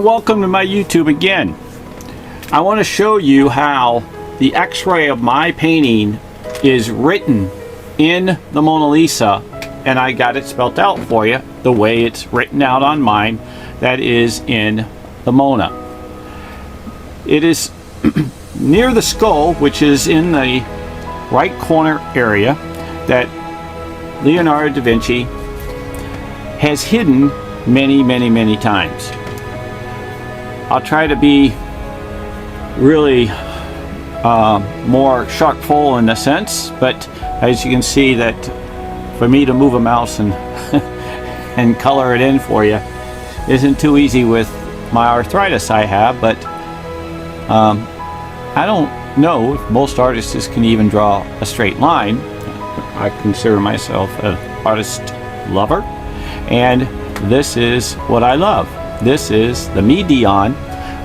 and welcome to my YouTube again. I want to show you how the X-ray of my painting is written in the Mona Lisa, and I got it spelt out for you the way it's written out on mine, that is in the Mona. It is near the skull, which is in the right corner area, that Leonardo da Vinci has hidden many times. I'll try to be really more sharpful in a sense, but as you can see that for me to move a mouse and and color it in for you isn't too easy with my arthritis I have, but I don't know if most artists can even draw a straight line. I consider myself an artist lover, and this is what I love. This is the MIDION,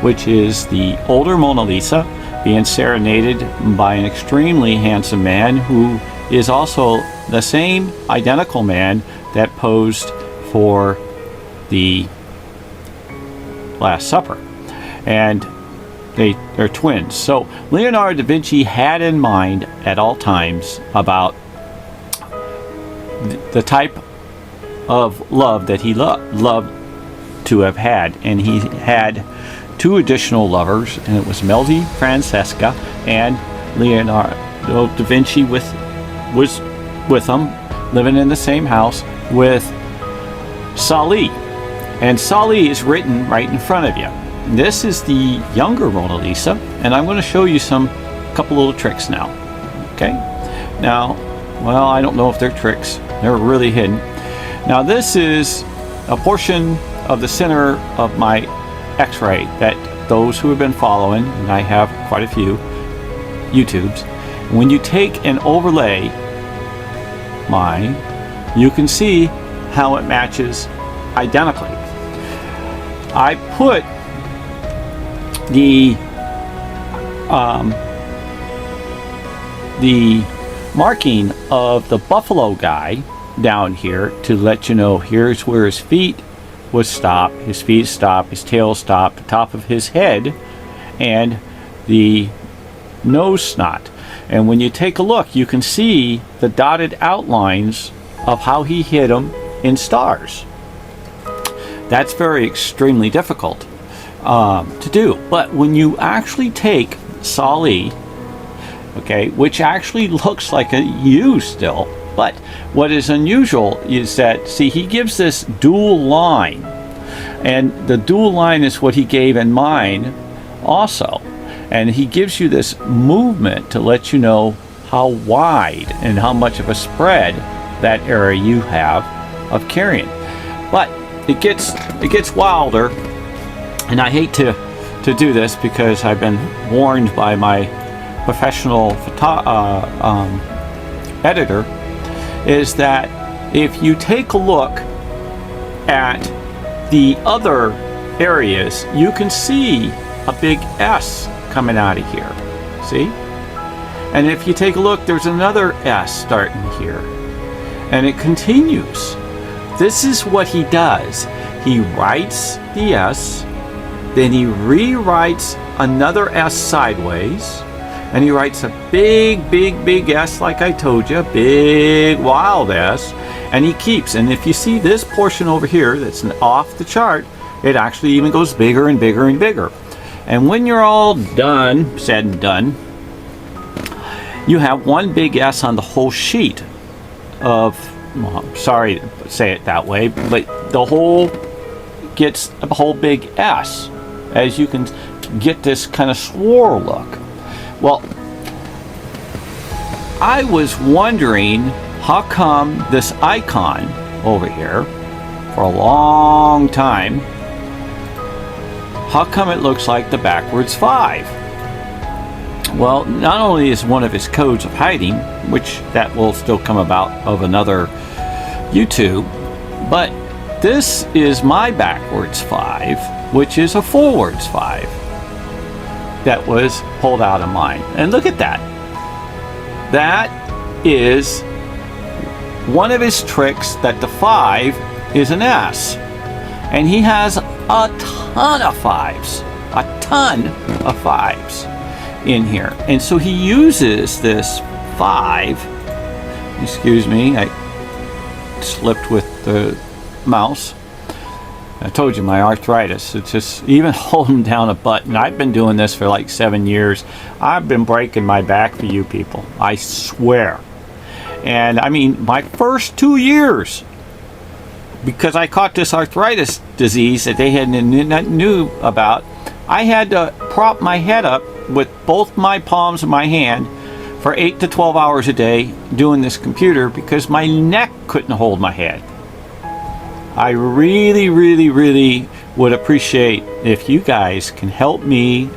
which is the older Mona Lisa being serenaded by an extremely handsome man who is also the same identical man that posed for the Last Supper, and they're twins. So Leonardo da Vinci had in mind at all times about the type of love that he loved to have had, and he had two additional lovers, and it was Melody Francesca, and Leonardo da Vinci was with them, living in the same house with Sally, and Sally is written right in front of you. This is the younger Mona Lisa, and I'm going to show you a couple little tricks now. Okay, now, well, I don't know if they're tricks, they're really hidden. Now this is a portion of the center of my X-ray that those who have been following, and I have quite a few YouTubes, when you take and overlay mine, you can see how it matches identically. I put the marking of the buffalo guy down here to let you know here's where his feet would stop, his feet stop, his tail stop, the top of his head, and the nose snot. And when you take a look, you can see the dotted outlines of how he hid them in stars. That's extremely difficult to do. But when you actually take Sally, okay, which actually looks like a U still, but what is unusual is that, see, he gives this dual line, and the dual line is what he gave in mine also, and he gives you this movement to let you know how wide and how much of a spread that area you have of carrying. But it gets wilder, and I hate to do this because I've been warned by my professional editor, is that if you take a look at the other areas, you can see a big S coming out of here, see? And if you take a look, there's another S starting here, and it continues. This is what he does. He writes the S, then he rewrites another S sideways, and he writes a big S, like I told you, big wild S, and he keeps. And if you see this portion over here that's off the chart, it actually even goes bigger and bigger and bigger. And when you're all done, said and done, you have one big S on the whole sheet of, well, I'm sorry to say it that way, but the whole gets a whole big S, as you can get this kind of swirl look. Well, I was wondering how come this icon over here, for a long time, how come it looks like the backwards 5? Well, not only is one of his codes of hiding, which that will still come about of another YouTube, but this is my backwards 5, which is a forwards 5 that was pulled out of mine. And look at that. That is one of his tricks, that the 5 is an S. And he has a ton of fives. A ton of fives in here. And so he uses this 5. Excuse me, I slipped with the mouse. I told you my arthritis. It's just even holding down a button. I've been doing this for like 7 years. I've been breaking my back for you people. I swear. And I mean, my first 2 years, because I caught this arthritis disease that they hadn't knew about, I had to prop my head up with both my palms of my hand for 8 to 12 hours a day doing this computer because my neck couldn't hold my head. I really, really, really would appreciate if you guys can help me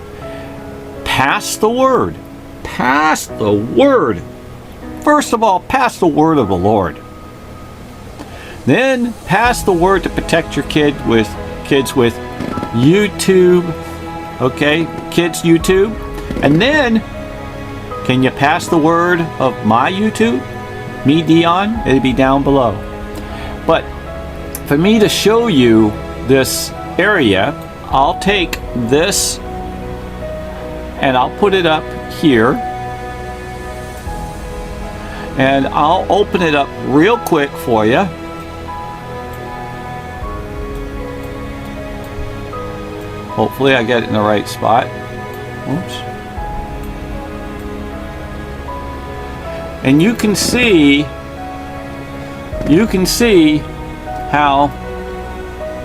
pass the word. Pass the word. First of all, pass the word of the Lord. Then pass the word to protect your kids with YouTube. Okay, kids YouTube. And then, can you pass the word of my YouTube? MiDion, it'll be down below. But for me to show you this area, I'll take this and I'll put it up here. And I'll open it up real quick for you. Hopefully I get it in the right spot. Oops. And you can see how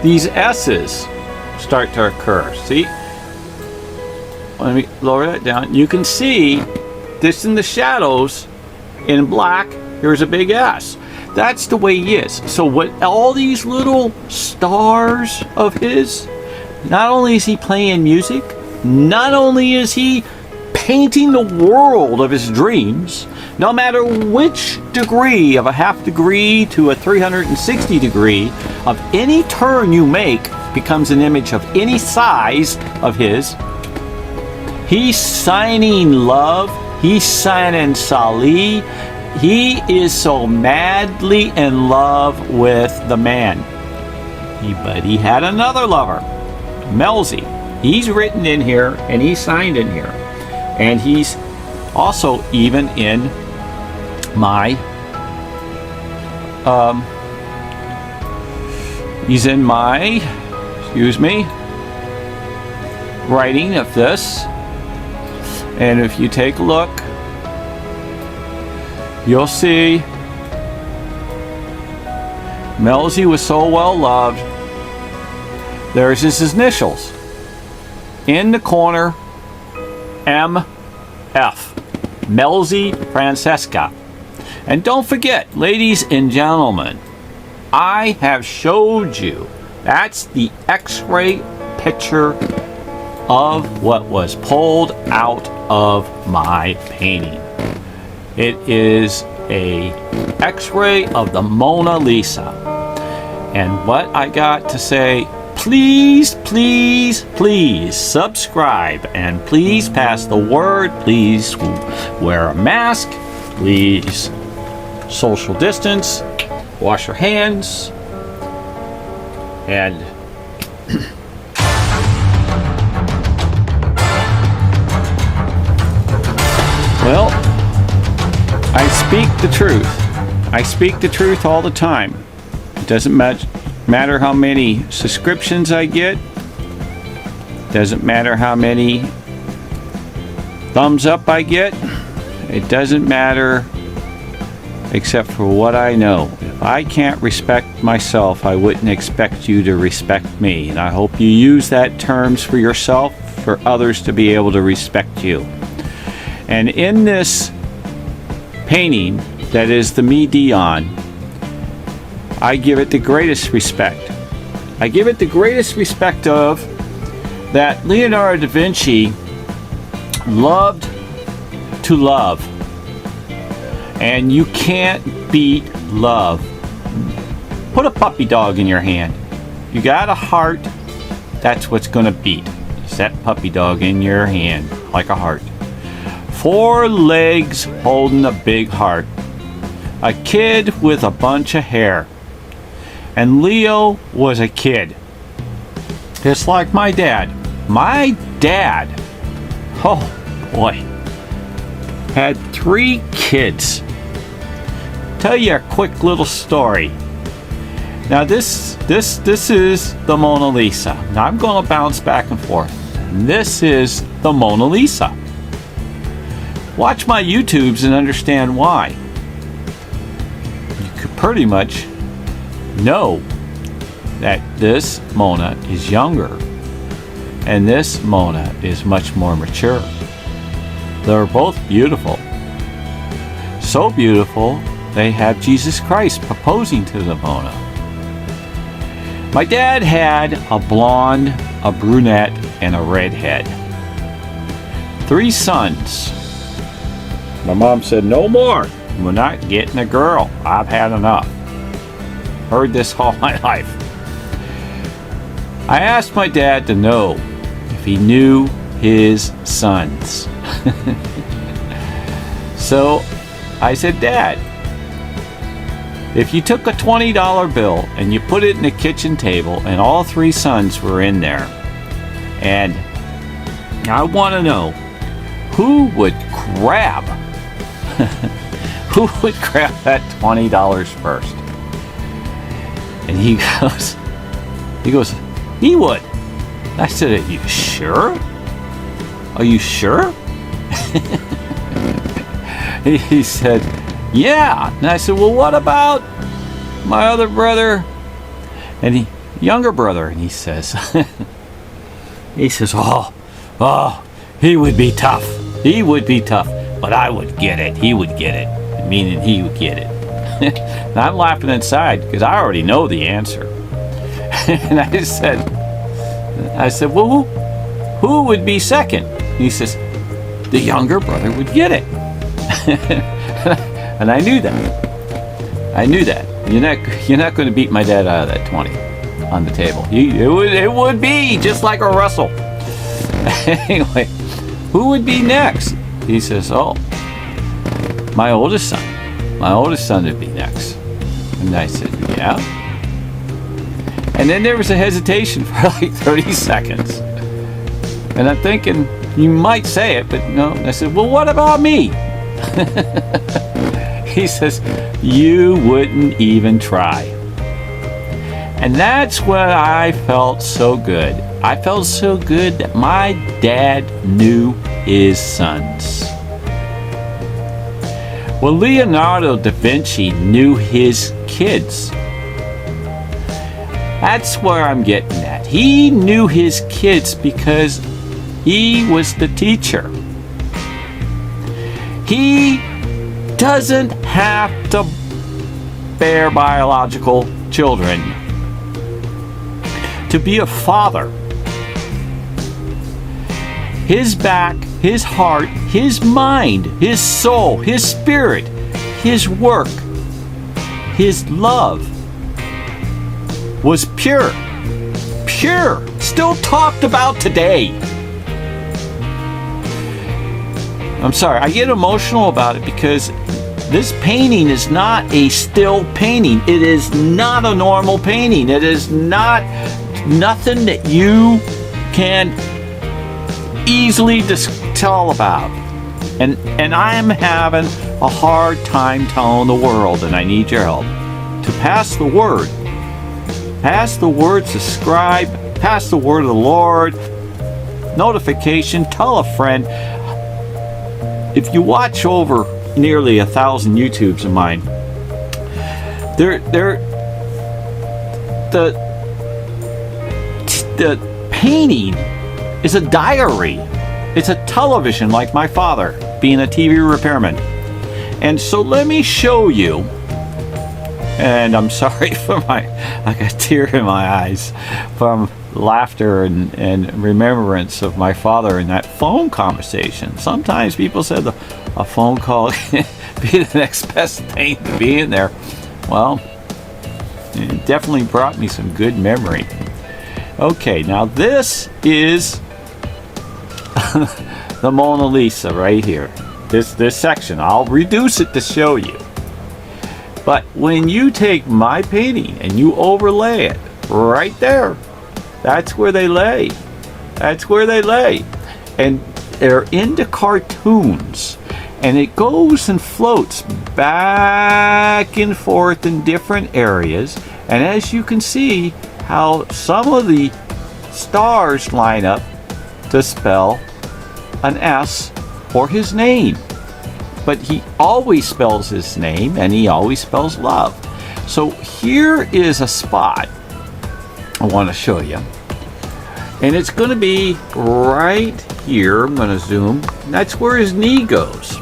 these S's start to occur. See? Let me lower that down. You can see this in the shadows in black. Here's a big S. That's the way he is. So what all these little stars of his, not only is he playing music, not only is he painting the world of his dreams, no matter which degree of a half degree to a 360 degree of any turn you make becomes an image of any size of his. He's signing love. He's signing Sali. He is so madly in love with the man. But he had another lover, Melzi. He's written in here and he's signed in here. And he's also even in my excuse me, writing of this. And if you take a look, you'll see Melzi was so well loved. There's his initials in the corner, MF, Melzi Francesca. And don't forget, ladies and gentlemen, I have showed you, that's the X-ray picture of what was pulled out of my painting. It is a X-ray of the Mona Lisa. And what I got to say, please, please, please subscribe and please pass the word. Please wear a mask. Please social distance. Wash your hands. And well, I speak the truth. I speak the truth all the time. It doesn't matter how many subscriptions I get. Doesn't matter how many thumbs up I get. It doesn't matter except for what I know. If I can't respect myself, I wouldn't expect you to respect me. And I hope you use that terms for yourself, for others to be able to respect you. And in this painting that is the MiDion, I give it the greatest respect. I give it the greatest respect of that Leonardo da Vinci loved to love. And you can't beat love. Put a puppy dog in your hand. You got a heart, that's what's going to beat. It's that puppy dog in your hand, like a heart. 4 legs holding a big heart. A kid with a bunch of hair. And Leo was a kid. Just like my dad. My dad, oh boy, had 3 kids. Tell you a quick little story. Now this is the Mona Lisa. Now I'm going to bounce back and forth. This is the Mona Lisa. Watch my YouTubes and understand why. You could pretty much know that this Mona is younger and this Mona is much more mature. They're both beautiful. So beautiful, they have Jesus Christ proposing to the Mona. My dad had a blonde, a brunette, and a redhead. 3 sons. My mom said, no more. We're not getting a girl. I've had enough. Heard this all my life. I asked my dad to know if he knew his sons. So I said, Dad, if you took a $20 bill and you put it in the kitchen table and all 3 sons were in there, and I want to know who would grab that $20 first? And he goes, he would. I said, are you sure? Are you sure? He said, yeah. And I said, well, what about my other brother and younger brother? And he says, oh, he would be tough. He would be tough, but I would get it. He would get it, meaning he would get it. And I'm laughing inside because I already know the answer. And I said, well, who would be second? He says, the younger brother would get it. And I knew that. I knew that. You're not going to beat my dad out of that 20 on the table. It would be just like a Russell. Anyway, who would be next? He says, oh, my oldest son. My oldest son would be next. And I said, yeah. And then there was a hesitation for like 30 seconds. And I'm thinking, you might say it, but no. I said, well, what about me? He says, you wouldn't even try. And that's when I felt so good. I felt so good that my dad knew his sons. Well, Leonardo da Vinci knew his kids. That's where I'm getting at. He knew his kids because he was the teacher. He doesn't have to bear biological children to be a father. His back, his heart, his mind, his soul, his spirit, his work, his love was pure. Pure. Still talked about today. I'm sorry, I get emotional about it because this painting is not a still painting. It is not a normal painting. It is not nothing that you can easily tell about. And I'm having a hard time telling the world, and I need your help to pass the word. Pass the word, subscribe, pass the word of the Lord, notification, tell a friend. If you watch over nearly 1,000 YouTubes of mine, the painting is a diary. It's a television, like my father, being a TV repairman. And so let me show you, and I'm sorry for I got a tear in my eyes from laughter and remembrance of my father in that phone conversation. Sometimes people said a phone call be the next best thing to be in there. Well, it definitely brought me some good memory. Okay, now this is the Mona Lisa right here. This section, I'll reduce it to show you. But when you take my painting and you overlay it right there, That's where they lay. That's where they lay. And they're into cartoons. And it goes and floats back and forth in different areas. And as you can see, how some of the stars line up to spell an S or his name. But he always spells his name, and he always spells love. So here is a spot I want to show you. And it's going to be right here. I'm going to zoom. That's where his knee goes.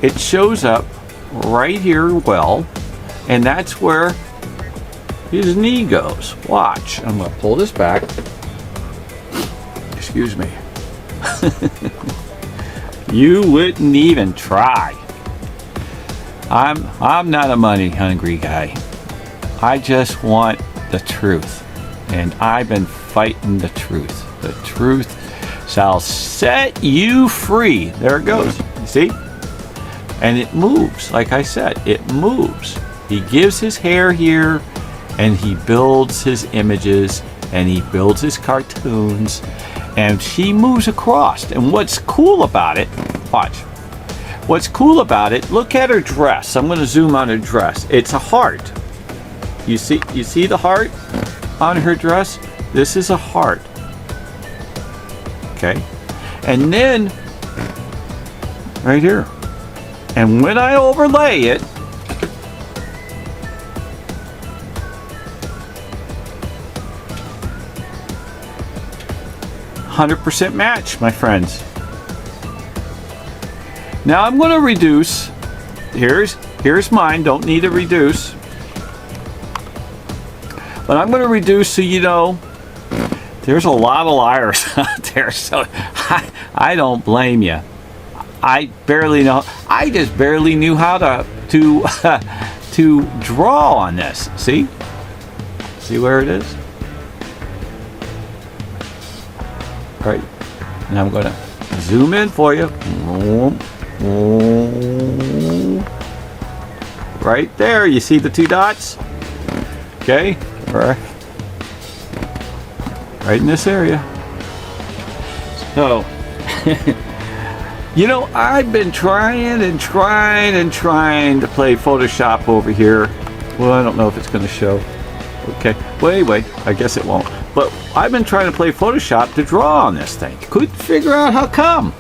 It shows up right here well. And that's where his knee goes. Watch. I'm going to pull this back. Excuse me. You wouldn't even try. I'm not a money hungry guy. I just want the truth. And I've been fighting the truth. The truth shall set you free. There it goes. You see? And it moves. Like I said, it moves. He gives his hair here, and he builds his images, and he builds his cartoons, and she moves across. And what's cool about it, watch. What's cool about it, look at her dress. I'm going to zoom on her dress. It's a heart. You see the heart on her dress? This is a heart. Okay? And then, right here. And when I overlay it, %100% match, my friends. Now I'm going to reduce. Here's mine. Don't need to reduce. But I'm going to reduce so you know there's a lot of liars out there. So I don't blame you. I barely know. I just barely knew how to draw on this. See where it is? All right. And I'm going to zoom in for you. Right there. You see the 2 dots? Okay. Right in this area. So, you know, I've been trying to play Photoshop over here. Well, I don't know if it's going to show. Okay. Well, anyway, I guess it won't. But I've been trying to play Photoshop to draw on this thing. Couldn't figure out how come.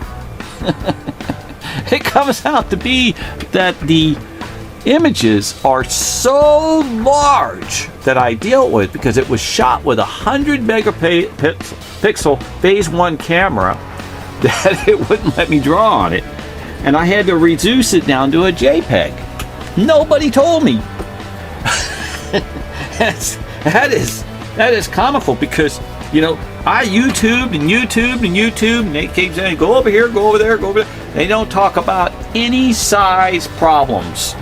It comes out to be that the images are so large that I deal with because it was shot with 100 megapixel phase 1 camera that it wouldn't let me draw on it, and I had to reduce it down to a JPEG. Nobody told me. That is comical because, you know, I YouTubed and they keep saying go over here, go over there, go over there. They don't talk about any size problems.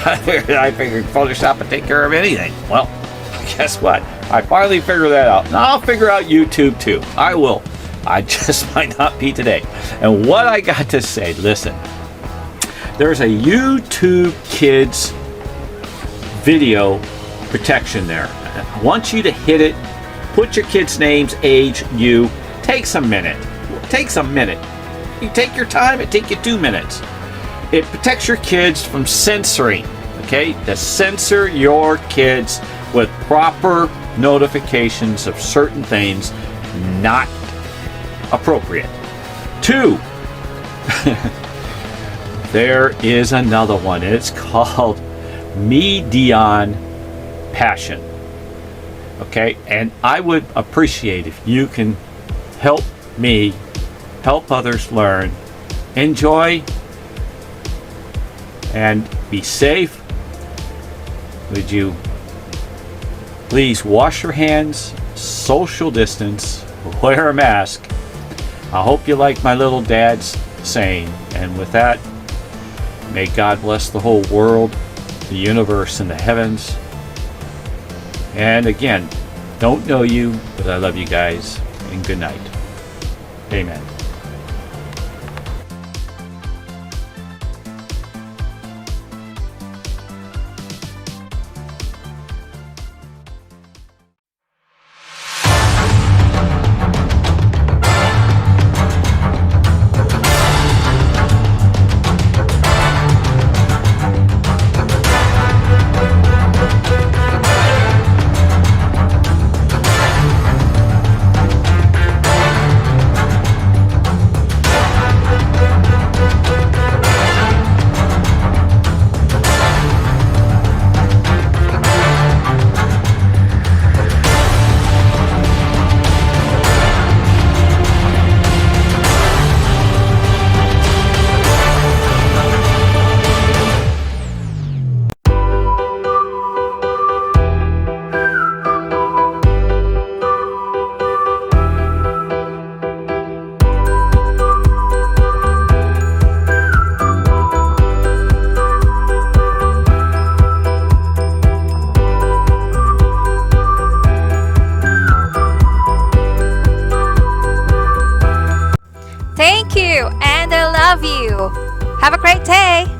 I figured Photoshop would take care of anything. Well, guess what? I finally figured that out. Now I'll figure out YouTube too. I will. I just might not be today. And what I got to say, listen, there's a YouTube Kids video protection there. I want you to hit it. Put your kids' names, age, you. Takes a minute. Takes a minute. You take your time. It takes you 2 minutes. It protects your kids from censoring. Okay, to censor your kids with proper notifications of certain things not appropriate. 2. There is another one. It's called MIDION Passion. Okay, and I would appreciate if you can help me help others learn, enjoy, and be safe. Would you please wash your hands, social distance, wear a mask. I hope you like my little dad's saying. And with that, may God bless the whole world, the universe, and the heavens. And again, don't know you, but I love you guys, and good night. Amen. Have a great day.